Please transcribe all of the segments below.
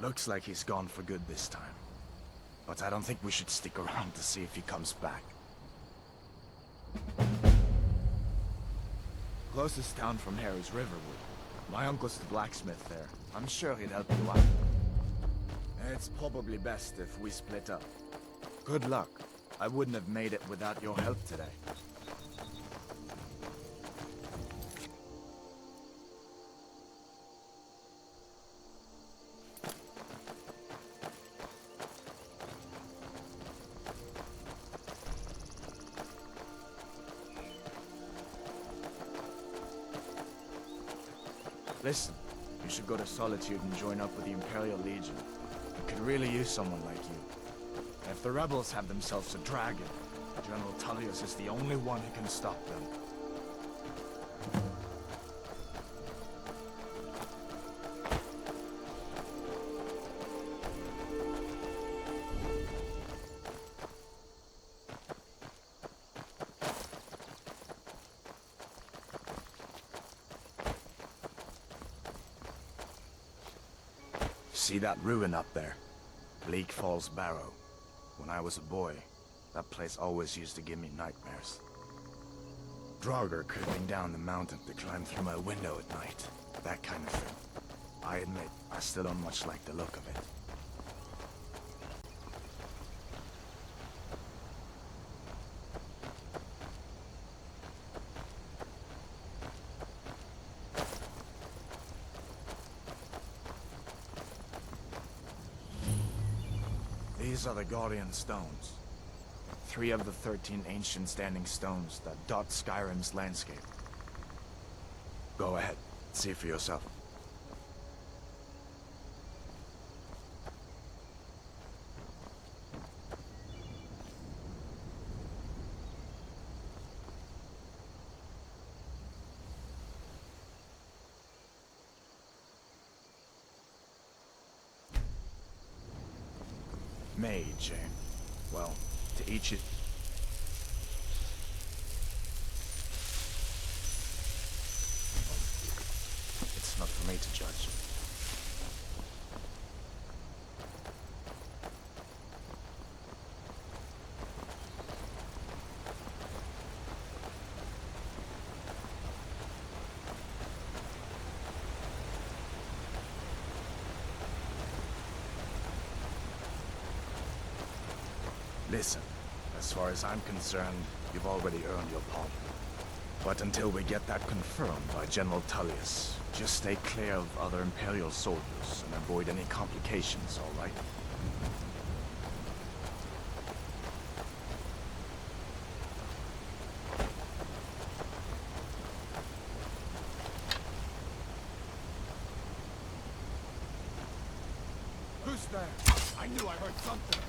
Looks like he's gone for good this time. But I don't think we should stick around to see if he comes back. Closest town from here is Riverwood. My uncle's the blacksmith there. I'm sure he'd help you out. It's probably best if we split up. Good luck. I wouldn't have made it without your help today. Listen, you should go to Solitude and join up with the Imperial Legion. We could really use someone like you. If the rebels have themselves a dragon, General Tullius is the only one who can stop them. See that ruin up there? Bleak Falls Barrow. When I was a boy, that place always used to give me nightmares. Draugr creeping down the mountain to climb through my window at night. That kind of thing. I admit, I still don't much like the look of it. These are the Guardian Stones. 3 of the 13 ancient standing stones that dot Skyrim's landscape. Go ahead, see for yourself. Mage, eh? Well, to each it. It's not for me to judge. Listen, as far as I'm concerned, you've already earned your pardon. But until we get that confirmed by General Tullius, just stay clear of other Imperial soldiers and avoid any complications, all right? Who's there? I knew I heard something!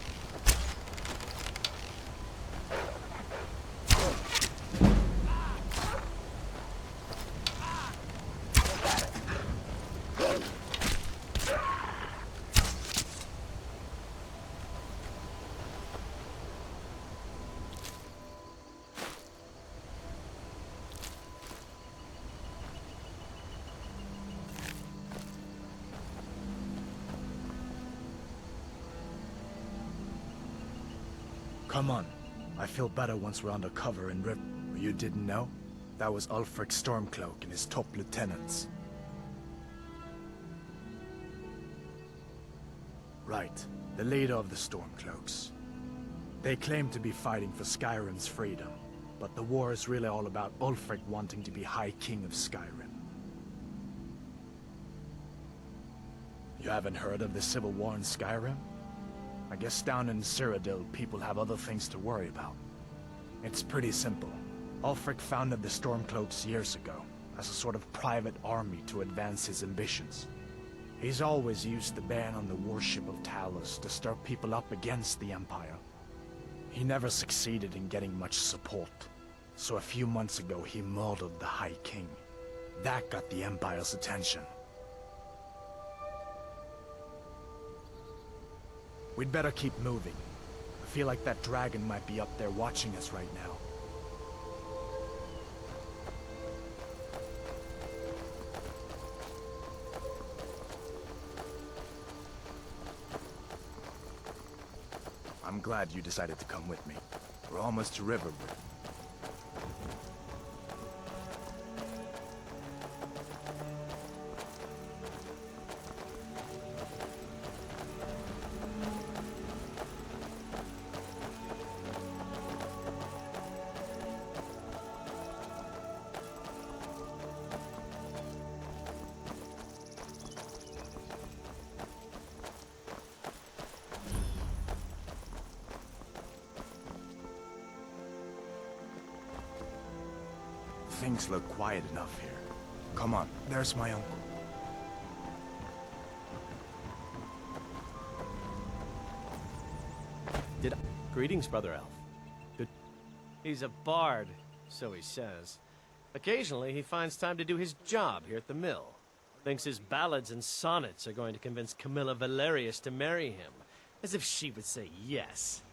Come on. I feel better once we're under cover in River. You didn't know? That was Ulfric Stormcloak and his top lieutenants. Right. The leader of the Stormcloaks. They claim to be fighting for Skyrim's freedom, but the war is really all about Ulfric wanting to be High King of Skyrim. You haven't heard of the civil war in Skyrim? I guess down in Cyrodiil, people have other things to worry about. It's pretty simple. Ulfric founded the Stormcloaks years ago, as a sort of private army to advance his ambitions. He's always used the ban on the worship of Talos to stir people up against the Empire. He never succeeded in getting much support, so a few months ago he murdered the High King. That got the Empire's attention. We'd better keep moving. I feel like that dragon might be up there watching us right now. I'm glad you decided to come with me. We're almost to Riverwood. Things look quiet enough here. Come on, there's my uncle. Greetings, Brother Elf. Good. He's a bard, so he says. Occasionally, he finds time to do his job here at the mill. Thinks his ballads and sonnets are going to convince Camilla Valerius to marry him. As if she would say yes.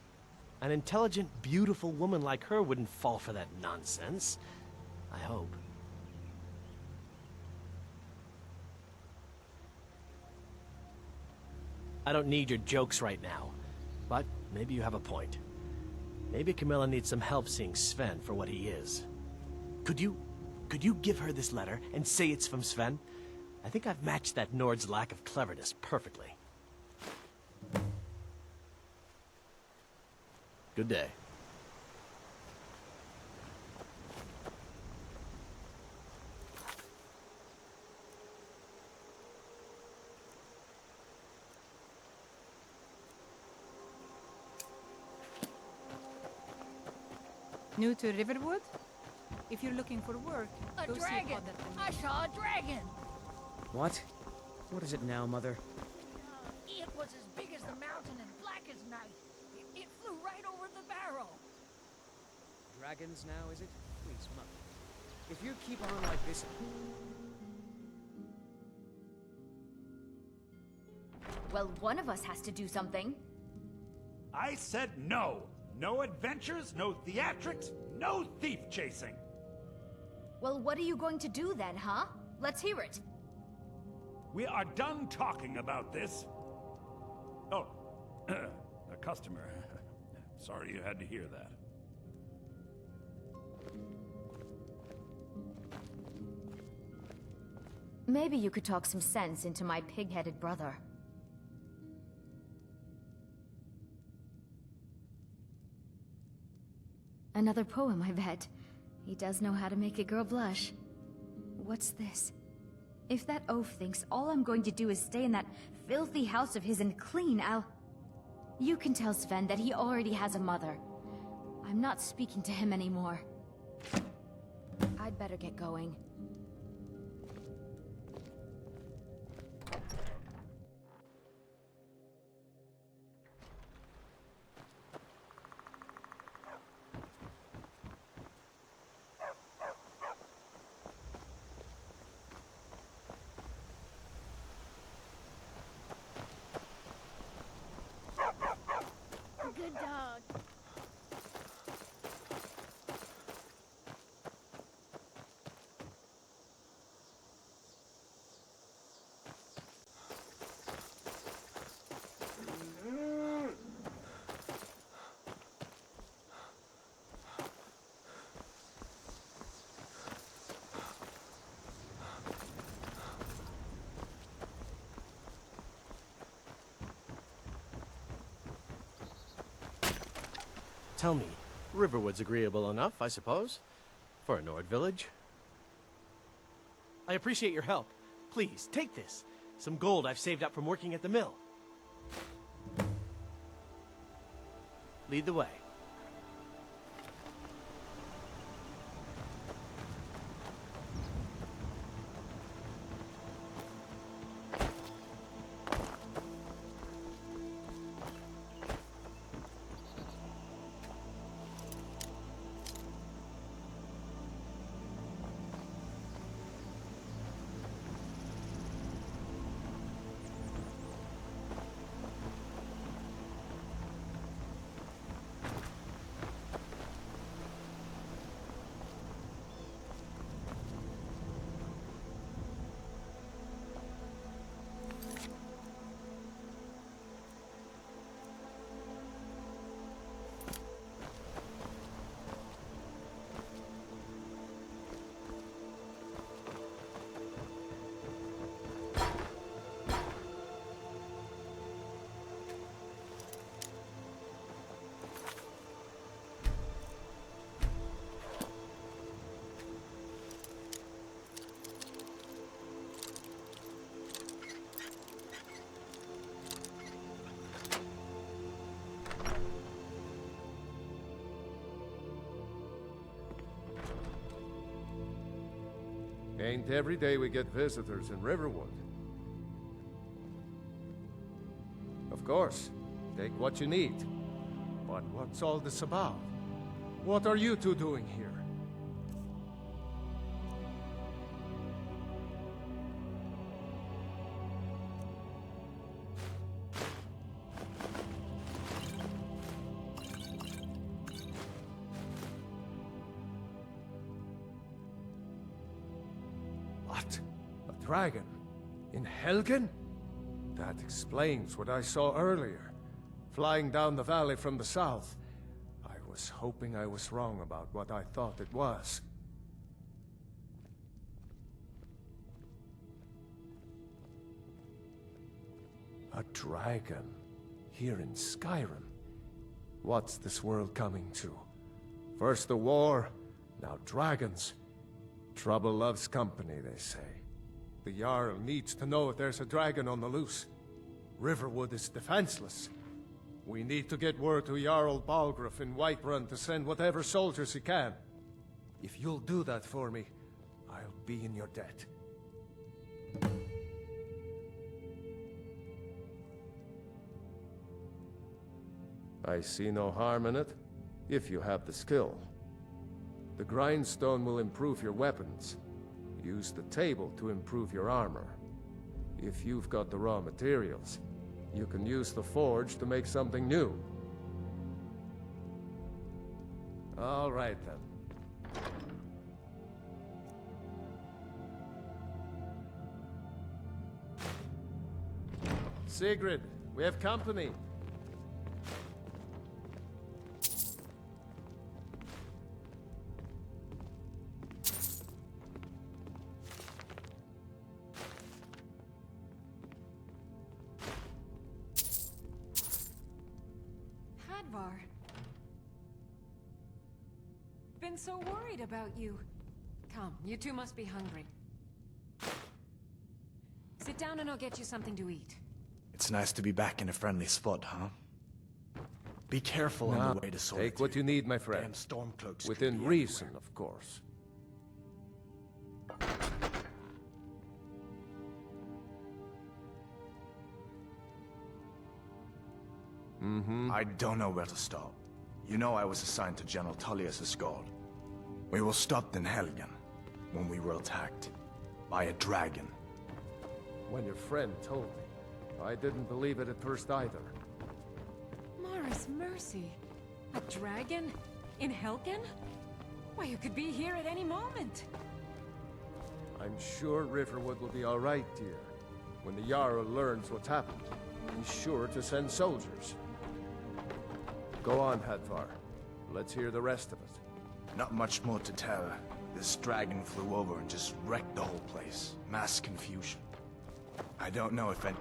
An intelligent, beautiful woman like her wouldn't fall for that nonsense. I hope. I don't need your jokes right now, but maybe you have a point. Maybe Camilla needs some help seeing Sven for what he is. Could you give her this letter and say it's from Sven? I think I've matched that Nord's lack of cleverness perfectly. Good day. New to Riverwood? If you're looking for work, A go see dragon! I saw a dragon! What? What is it now, Mother? It was as big as the mountain and black as night. It flew right over the barrel. Dragons now, is it? Please, Mother. If you keep on like this... Well, one of us has to do something. I said no! No adventures, no theatrics, no thief chasing! Well, what are you going to do then, huh? Let's hear it. We are done talking about this. Oh, a customer. Sorry you had to hear that. Maybe you could talk some sense into my pig-headed brother. Another poem, I bet. He does know how to make a girl blush. What's this? If that oaf thinks all I'm going to do is stay in that filthy house of his and clean, You can tell Sven that he already has a mother. I'm not speaking to him anymore. I'd better get going. Good dog. Tell me, Riverwood's agreeable enough, I suppose, for a Nord village. I appreciate your help. Please, take this. Some gold I've saved up from working at the mill. Lead the way. Ain't every day we get visitors in Riverwood. Of course, take what you need. But what's all this about? What are you two doing here? What? A dragon? In Helgen? That explains what I saw earlier. Flying down the valley from the south. I was hoping I was wrong about what I thought it was. A dragon? Here in Skyrim? What's this world coming to? First the war, now dragons. Trouble loves company, they say. The Jarl needs to know if there's a dragon on the loose. Riverwood is defenseless. We need to get word to Jarl Balgruuf in Whiterun to send whatever soldiers he can. If you'll do that for me, I'll be in your debt. I see no harm in it, if you have the skill. The grindstone will improve your weapons. Use the table to improve your armor. If you've got the raw materials, you can use the forge to make something new. All right, then. Sigrid, we have company. Been so worried about you. Come, you two must be hungry. Sit down and I'll get you something to eat. It's nice to be back in a friendly spot, huh? Be careful on the way to Solitude. Take what you need, my friend. Damn stormcloaks. Within reason, of course. I don't know where to start. You know I was assigned to General Tullius' guard. We were stopped in Helgen when we were attacked by a dragon. When your friend told me, I didn't believe it at first either. Mara's mercy. A dragon? In Helgen? Why, you could be here at any moment. I'm sure Riverwood will be all right, dear. When the Jarl learns what's happened, he's sure to send soldiers. Go on, Hadvar. Let's hear the rest of it. Not much more to tell. This dragon flew over and just wrecked the whole place. Mass confusion. I don't know if any...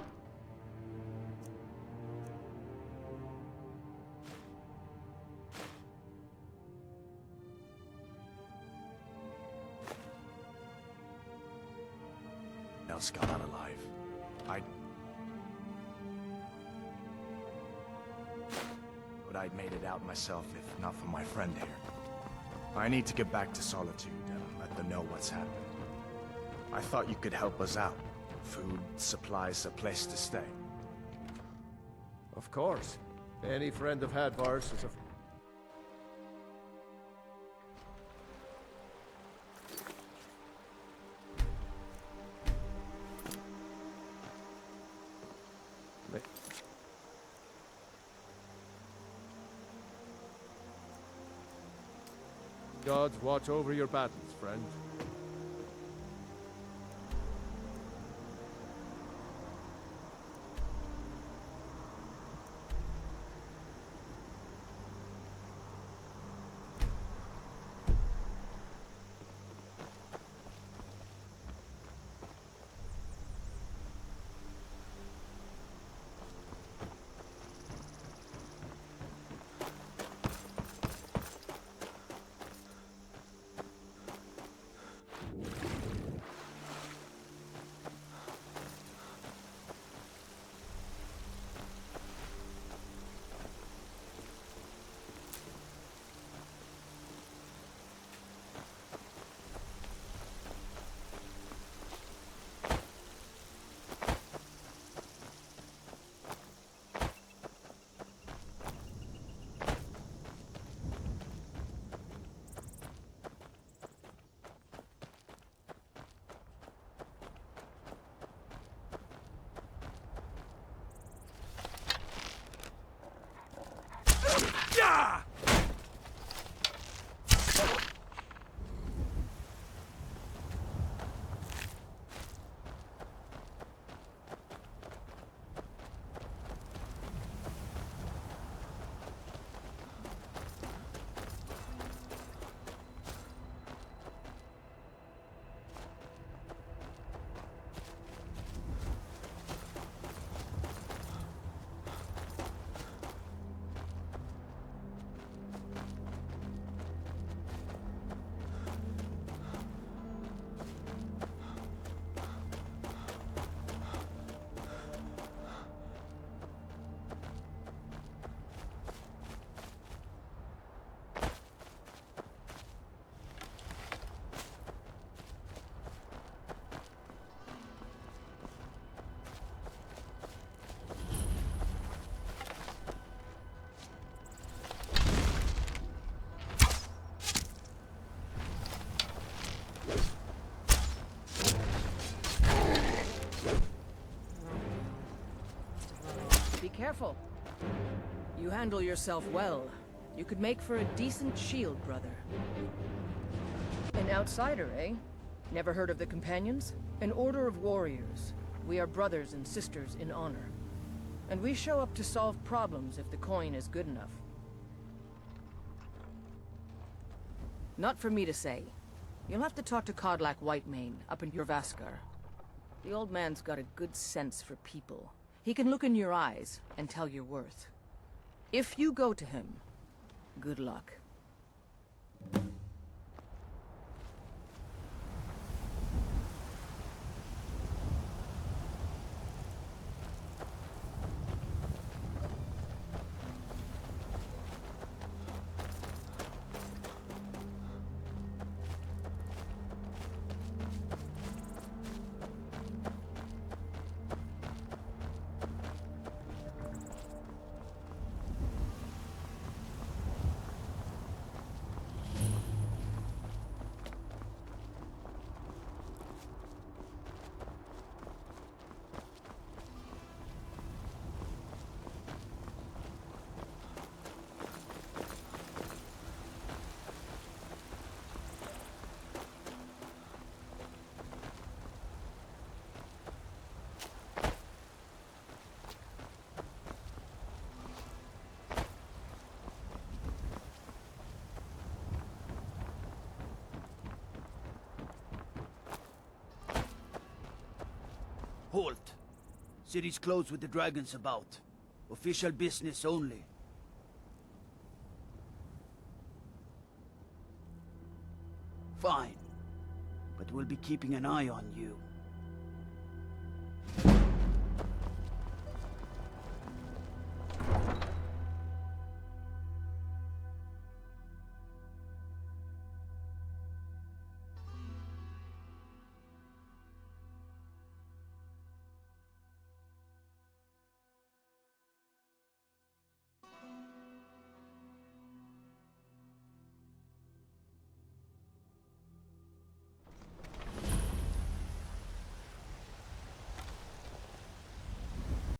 else got out alive. But I'd made it out myself if not for my friend here. I need to get back to Solitude and let them know what's happened. I thought you could help us out. Food, supplies, a place to stay. Of course. Any friend of Hadvar's is a... Gods watch over your battles, friend. Be careful. You handle yourself well. You could make for a decent shield, brother. An outsider, eh? Never heard of the Companions? An order of warriors. We are brothers and sisters in honor. And we show up to solve problems if the coin is good enough. Not for me to say. You'll have to talk to Codlac Whitemane up in Jorvaskar. The old man's got a good sense for people. He can look in your eyes and tell your worth. If you go to him, good luck. Halt. City's closed with the dragons about. Official business only. Fine. But we'll be keeping an eye on you.